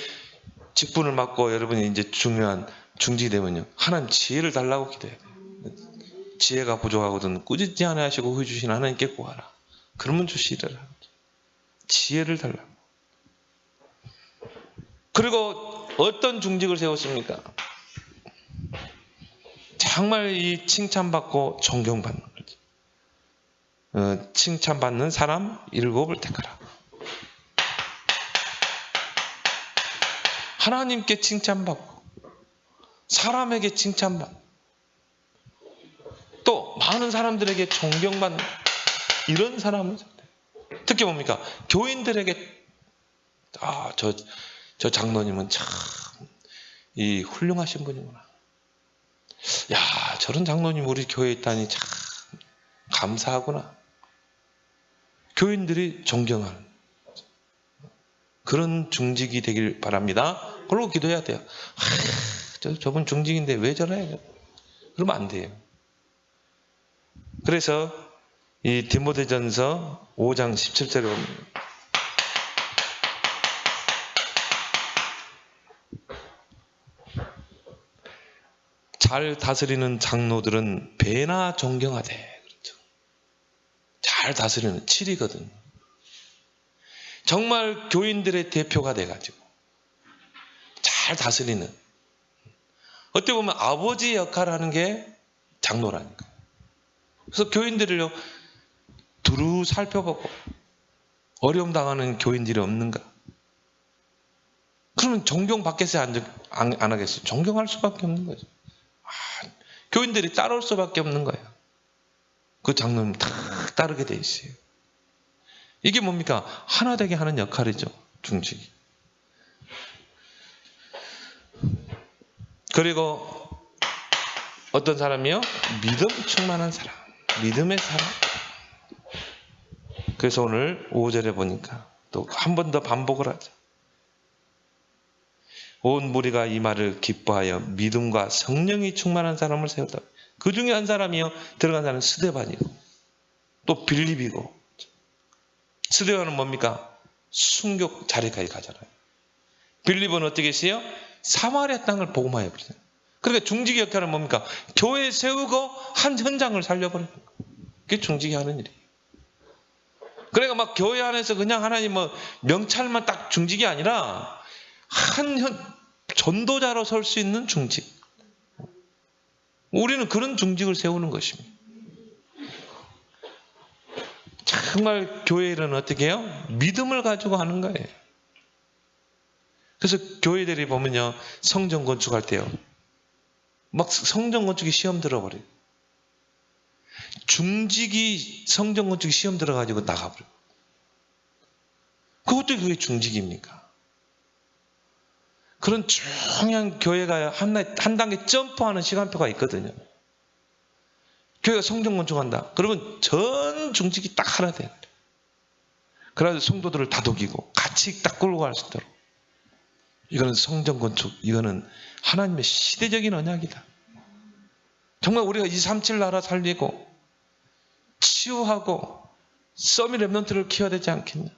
직분을 맡고 여러분이 이제 중요한 중직이 되면요. 하나님 지혜를 달라고 기도해야 돼요. 지혜가 부족하거든 꾸짖지 않아 하시고 후회 주신 하나님께 구하라. 그러면 주시리라. 지혜를 달라고. 그리고 어떤 중직을 세웠습니까? 정말 이 칭찬받고 존경받는 거죠. 칭찬받는 사람 7을 택하라. 하나님께 칭찬받고 사람에게 칭찬받고 또 많은 사람들에게 존경받는 이런 사람은 특히 뭡니까? 교인들에게 저 장로님은 참 이 훌륭하신 분이구나. 야, 저런 장로님 우리 교회에 있다니 참 감사하구나. 교인들이 존경하는 그런 중직이 되길 바랍니다. 그러고 기도해야 돼요. 저분 중직인데 왜 저래? 그러면 안 돼요. 그래서 이 디모데전서 5장 17절에 보면 잘 다스리는 장로들은 배나 존경하되, 그렇죠. 잘 다스리는 7이거든요. 정말 교인들의 대표가 돼가지고 잘 다스리는, 어떻게 보면 아버지 역할을 하는 게 장로라니까. 그래서 교인들을요 두루 살펴보고 어려움 당하는 교인들이 없는가? 그러면 존경받겠어요? 안 하겠어요? 존경할 수밖에 없는 거죠. 교인들이 따라올 수밖에 없는 거예요. 그 장로님 다 따르게 돼 있어요. 이게 뭡니까? 하나 되게 하는 역할이죠. 중직이. 그리고 어떤 사람이요? 믿음 충만한 사람. 믿음의 사람. 그래서 오늘 5절에 보니까 또 한 번 더 반복을 하죠. 온 무리가 이 말을 기뻐하여 믿음과 성령이 충만한 사람을 세웠다. 그 중에 한 사람이요 들어간 사람은 스데반이고 또 빌립이고. 스데반은 뭡니까? 순교 자리까지 가잖아요. 빌립은 어떻게 했어요? 사마리아 땅을 복음화해 버렸어요. 그러니까 중직의 역할은 뭡니까? 교회 세우고 한 현장을 살려버리는 거예요. 그게 중직이 하는 일이에요. 그러니까 막 교회 안에서 그냥 하나님 명찰만 딱 중직이 아니라 전도자로 설 수 있는 중직. 우리는 그런 중직을 세우는 것입니다. 정말 교회 일은 어떻게 해요? 믿음을 가지고 하는 거예요. 그래서 교회들이 보면요 성전 건축할 때요 막 성전 건축이 시험 들어버려요. 중직이 성전 건축이 시험 들어가지고 나가버려요. 그것도 그게 중직입니까? 그런 중요한 교회가 한 단계 점프하는 시간표가 있거든요. 교회가 성전 건축한다. 그러면 전 중직이 딱 하나 돼요. 그래서 성도들을 다독이고 같이 딱 끌고 갈 수 있도록. 이거는 성전 건축, 이거는 하나님의 시대적인 언약이다. 정말 우리가 237 나라 살리고 치유하고 서밋 랩넌트를 키워야 되지 않겠냐.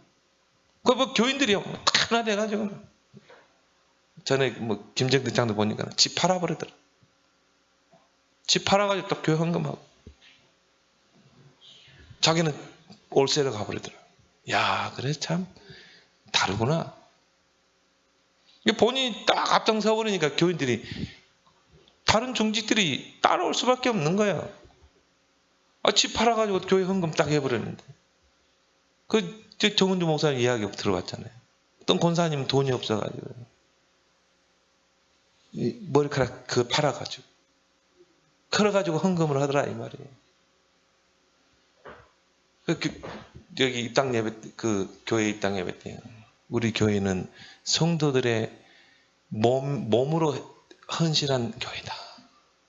그 교인들이 하나 돼가지고 전에 김정득 장도 보니까 집 팔아버리더라. 집 팔아가지고 또 교회 헌금하고 자기는 올세로 가버리더라. 야, 그래 참 다르구나. 본인이 딱 앞장서 버리니까 교인들이 다른 중직들이 따라올 수밖에 없는 거야. 집 팔아가지고 교회 헌금 딱 해버렸는데. 정은주 목사님 이야기 들어봤잖아요. 어떤 권사님은 돈이 없어가지고 머리카락 팔아가지고 걸어가지고 헌금을 하더라 이 말이에요. 여기 입당 예배 교회 입당 예배 때 우리 교회는 성도들의 몸으로 헌신한 교회다.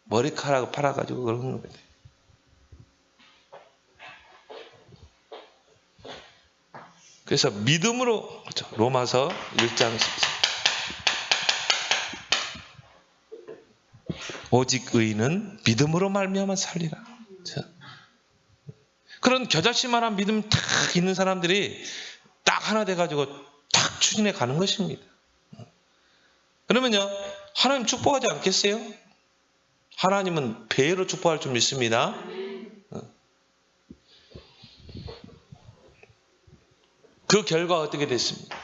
머리카락을 팔아가지고 그걸 헌금했대. 그래서 믿음으로, 그렇죠. 로마서 1장 14. 오직 의인은 믿음으로 말미암아 살리라. 그렇죠? 그런 겨자씨만한 믿음 딱 있는 사람들이 딱 하나 돼가지고 딱 추진해 가는 것입니다. 그러면요, 하나님 축복하지 않겠어요? 하나님은 배로 축복할 줄 믿습니다. 그 결과가 어떻게 됐습니까?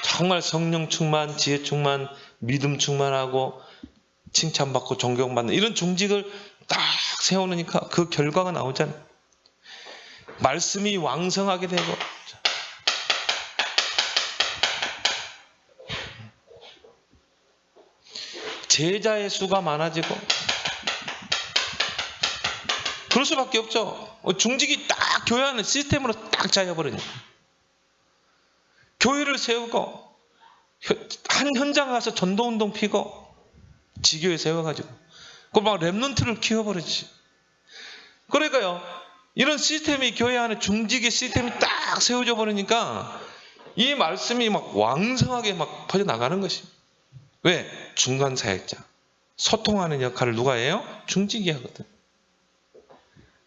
정말 성령 충만, 지혜 충만, 믿음 충만하고 칭찬받고 존경받는 이런 중직을 딱 세워놓으니까 그 결과가 나오잖아요. 말씀이 왕성하게 되고 제자의 수가 많아지고 그럴 수밖에 없죠. 중직이 딱 교회 안에 시스템으로 딱 짜여버리니까. 교회를 세우고 한 현장 가서 전도운동 피고 지교회 세워가지고 그 막 랩런트를 키워버리지. 그러니까요, 이런 시스템이 교회 안에 중직의 시스템이 딱 세워져 버리니까 이 말씀이 막 왕성하게 막 퍼져나가는 것입니다. 왜? 중간 사역자, 소통하는 역할을 누가 해요? 중직이 하거든.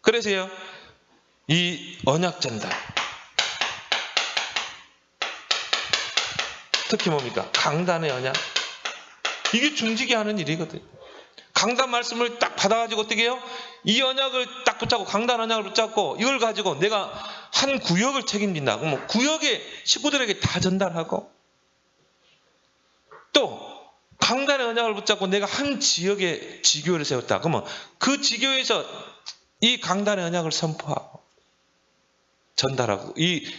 그래서요, 이 언약 전달, 특히 뭡니까? 강단의 언약, 이게 중직이 하는 일이거든. 강단 말씀을 딱 받아가지고 어떻게 해요? 이 언약을 딱 붙잡고, 강단 언약을 붙잡고 이걸 가지고 내가 한 구역을 책임진다. 그럼 구역의 식구들에게 다 전달하고, 또 강단의 언약을 붙잡고 내가 한 지역에 지교회를 세웠다. 그러면 그 지교회에서 이 강단의 언약을 선포하고 전달하고 이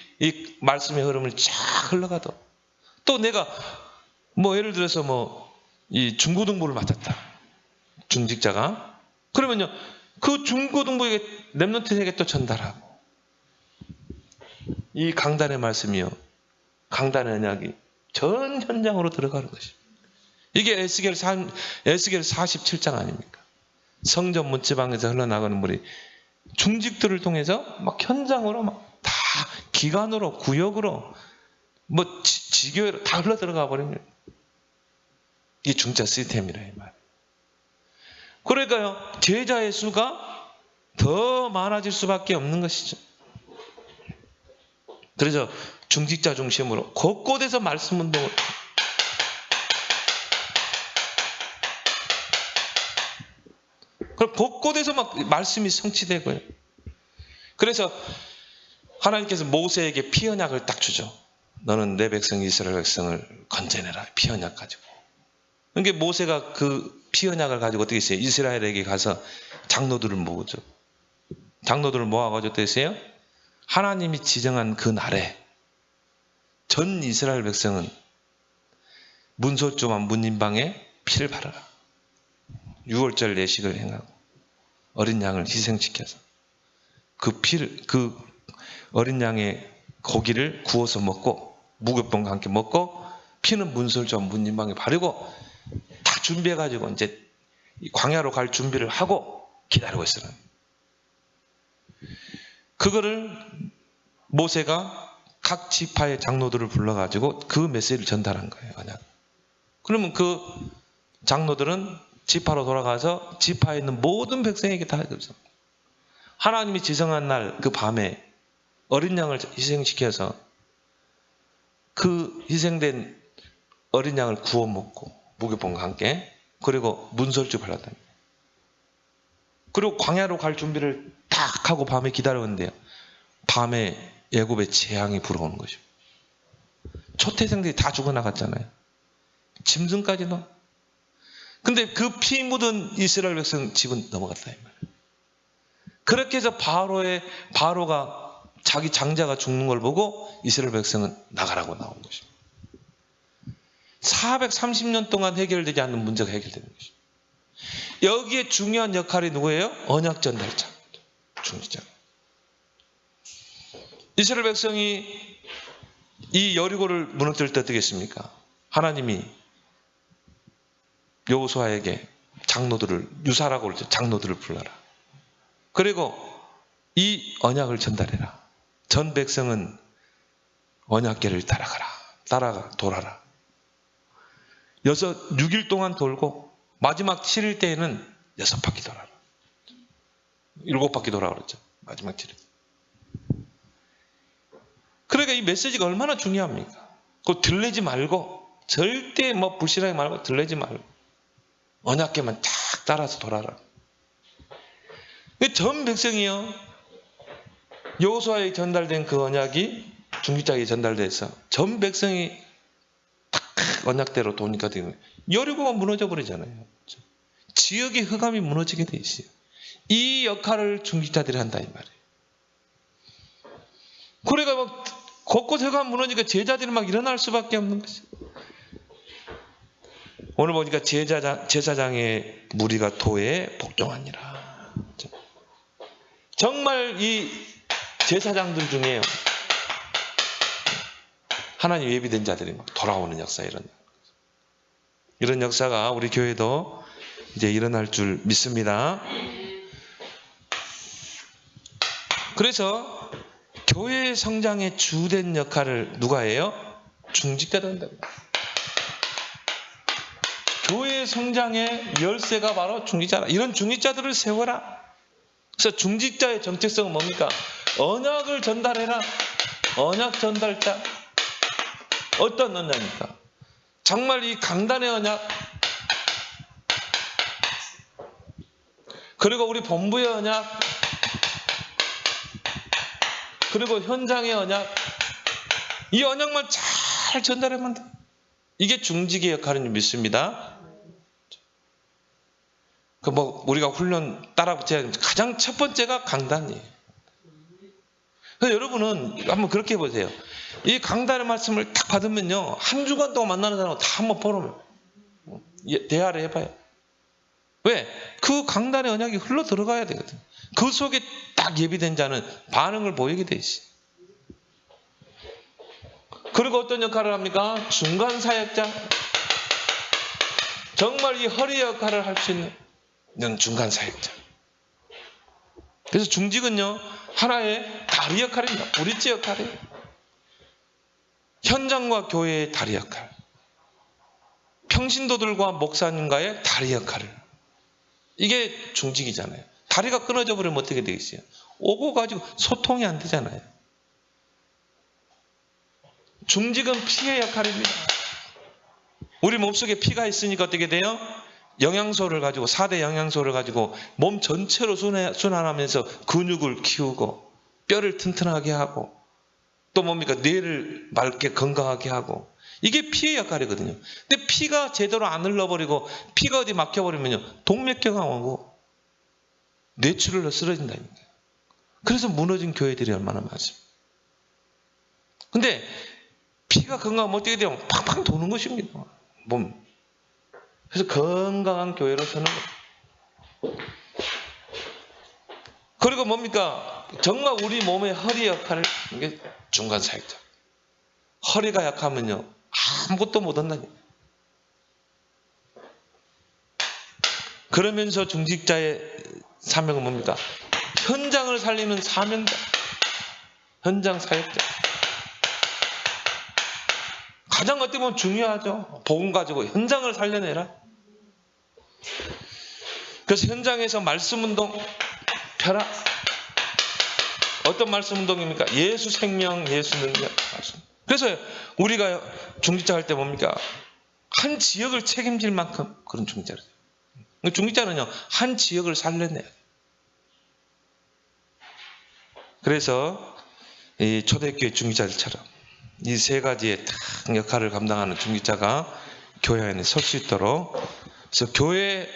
말씀의 흐름을 쫙 흘러가도, 또 내가 예를 들어서 이 중고등부를 맡았다, 중직자가. 그러면요, 그 중고등부에게 렘넌트에게 또 전달하고, 이 강단의 말씀이요, 강단의 언약이 전 현장으로 들어가는 것입니다. 이게 에스겔 47장 아닙니까? 성전 문지방에서 흘러나가는 물이 중직들을 통해서 막 현장으로 막 다 기관으로, 구역으로, 지교회로 다 흘러 들어가 버립니다. 이게 중자 시스템이라 이 말. 그러니까요, 제자의 수가 더 많아질 수밖에 없는 것이죠. 그래서 중직자 중심으로 곳곳에서 말씀 운동을, 그럼 곳곳에서 막 말씀이 성취되고요. 그래서 하나님께서 모세에게 피 언약을 딱 주죠. 너는 내 백성 이스라엘 백성을 건져내라, 피 언약 가지고. 그러니까 모세가 그 피 언약을 가지고 어떻게 했어요? 이스라엘에게 가서 장로들을 모으죠. 장로들을 모아가지고 어떻게 했어요? 하나님이 지정한 그 날에 전 이스라엘 백성은 문설주만 문인방에 피를 바르라. 6월절 예식을 행하고 어린 양을 희생시켜서 그 어린 양의 고기를 구워서 먹고 무교병과 함께 먹고, 피는 문설주와 문인방에 바르고 다 준비해가지고 이제 광야로 갈 준비를 하고 기다리고 있어요. 그거를 모세가 각 지파의 장로들을 불러가지고 그 메시지를 전달한 거예요. 그러면 그 장로들은 지파로 돌아가서 지파에 있는 모든 백성에게 다 그러죠. 하나님이 지정한 날 그 밤에 어린 양을 희생시켜서 그 희생된 어린 양을 구워 먹고 무교병과 함께, 그리고 문설주 발랐다. 그리고 광야로 갈 준비를 딱 하고 밤에 기다렸는데요, 밤에 애굽의 재앙이 불어오는 것이죠. 초태생들이 다 죽어나갔잖아요. 짐승까지도. 근데 그 피 묻은 이스라엘 백성 집은 넘어갔다 이 말이에요. 그렇게 해서 바로가 자기 장자가 죽는 걸 보고 이스라엘 백성은 나가라고 나온 것입니다. 430년 동안 해결되지 않는 문제가 해결되는 것입니다. 여기에 중요한 역할이 누구예요? 언약 전달자, 중직자. 이스라엘 백성이 이 여리고를 무너뜨릴 때 어떻게 했습니까? 하나님이 여호수아에게 장로들을, 유사라고 그러죠. 장로들을 불러라. 그리고 이 언약을 전달해라. 전 백성은 언약궤를 따라가 돌아라. 6일 동안 돌고 마지막 7일 때에는 6바퀴 돌아라. 7바퀴 돌아라 그랬죠. 마지막 7일. 그러니까 이 메시지가 얼마나 중요합니까? 그거 들리지 말고, 절대 불신하게 말고 들리지 말고 언약궤만 탁 따라서 돌아라. 전 백성이요, 여호수아에 전달된 그 언약이 중직자에게 전달돼서 전 백성이 딱 언약대로 도니까 여리고가 무너져 버리잖아요. 지역의 흑암이 무너지게 돼 있어요. 이 역할을 중직자들이 한다 이 말이에요. 그래가 막 곳곳 흑암 무너지니까 제자들이 막 일어날 수밖에 없는 것이에요. 오늘 보니까 제사장의 무리가 도에 복종하니라. 정말 이 제사장들 중에 하나님 예비된 자들이 막 돌아오는 역사, 이런 역사가 우리 교회도 이제 일어날 줄 믿습니다. 그래서 교회의 성장의 주된 역할을 누가 해요? 중직자가 한다고. 교회의 성장의 열쇠가 바로 중직자라. 이런 중직자들을 세워라. 그래서 중직자의 정체성은 뭡니까? 언약을 전달해라. 언약 전달자. 어떤 언약입니까? 정말 이 강단의 언약, 그리고 우리 본부의 언약, 그리고 현장의 언약, 이 언약만 잘 전달하면 돼. 이게 중직의 역할인 줄 믿습니다. 우리가 훈련 따라 붙여야 가장 첫 번째가 강단이에요. 그래서 여러분은 한번 그렇게 해보세요. 이 강단의 말씀을 딱 받으면요, 한 주간 동안 만나는 사람은 다 한번 포럼을 대화를 해봐요. 왜? 그 강단의 언약이 흘러 들어가야 되거든. 그 속에 딱 예비된 자는 반응을 보이게 돼 있어요. 그리고 어떤 역할을 합니까? 중간 사역자. 정말 이 허리 역할을 할 수 있는 중간 사역자. 그래서 중직은요, 하나의 다리 역할입니다. 브릿지 역할이에요. 현장과 교회의 다리 역할, 평신도들과 목사님과의 다리 역할을. 이게 중직이잖아요. 다리가 끊어져 버리면 어떻게 되겠어요? 오고 가지고 소통이 안 되잖아요. 중직은 피의 역할입니다. 우리 몸속에 피가 있으니까 어떻게 돼요? 영양소를 가지고, 4대 영양소를 가지고 몸 전체로 순환하면서 근육을 키우고 뼈를 튼튼하게 하고, 또 뭡니까? 뇌를 맑게 건강하게 하고. 이게 피의 역할이거든요. 근데 피가 제대로 안 흘러버리고 피가 어디 막혀버리면요, 동맥경화 오고 뇌출혈로 쓰러진다니까요. 그래서 무너진 교회들이 얼마나 많습니다. 근데 피가 건강하면 어떻게 돼요? 팡팡 도는 것입니다. 몸. 그래서 건강한 교회로 서는 거예요. 그리고 뭡니까? 정말 우리 몸의 허리 역할을, 이게 중간 사역자. 허리가 약하면요, 아무것도 못 한다니까. 그러면서 중직자의 사명은 뭡니까? 현장을 살리는 사명자. 현장 사역자. 가장 어떻게 보면 중요하죠. 복음 가지고 현장을 살려내라. 그래서 현장에서 말씀운동 펴라. 어떤 말씀운동입니까? 예수 생명, 예수 능력. 그래서 우리가 중직자 할 때 뭡니까? 한 지역을 책임질 만큼 그런 중직자를. 중직자는요, 한 지역을 살려내야 돼요. 그래서 이 초대교회 중직자들처럼 이 세 가지의 딱 역할을 감당하는 중직자가 교회 안에 설 수 있도록, 그래서 교회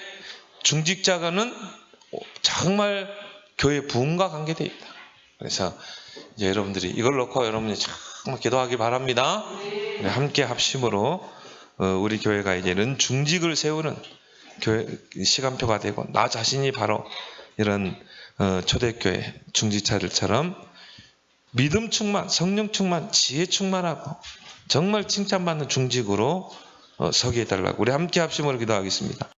중직자가는 정말 교회 부흥과 관계되어 있다. 그래서 이제 여러분들이 이걸 놓고 여러분이 정말 기도하기 바랍니다. 함께 합심으로 우리 교회가 이제는 중직을 세우는 교회 시간표가 되고, 나 자신이 바로 이런 초대교회 중직자들처럼 믿음 충만, 성령 충만, 지혜 충만하고 정말 칭찬받는 중직으로 서게 해달라고 우리 함께 합심으로 기도하겠습니다.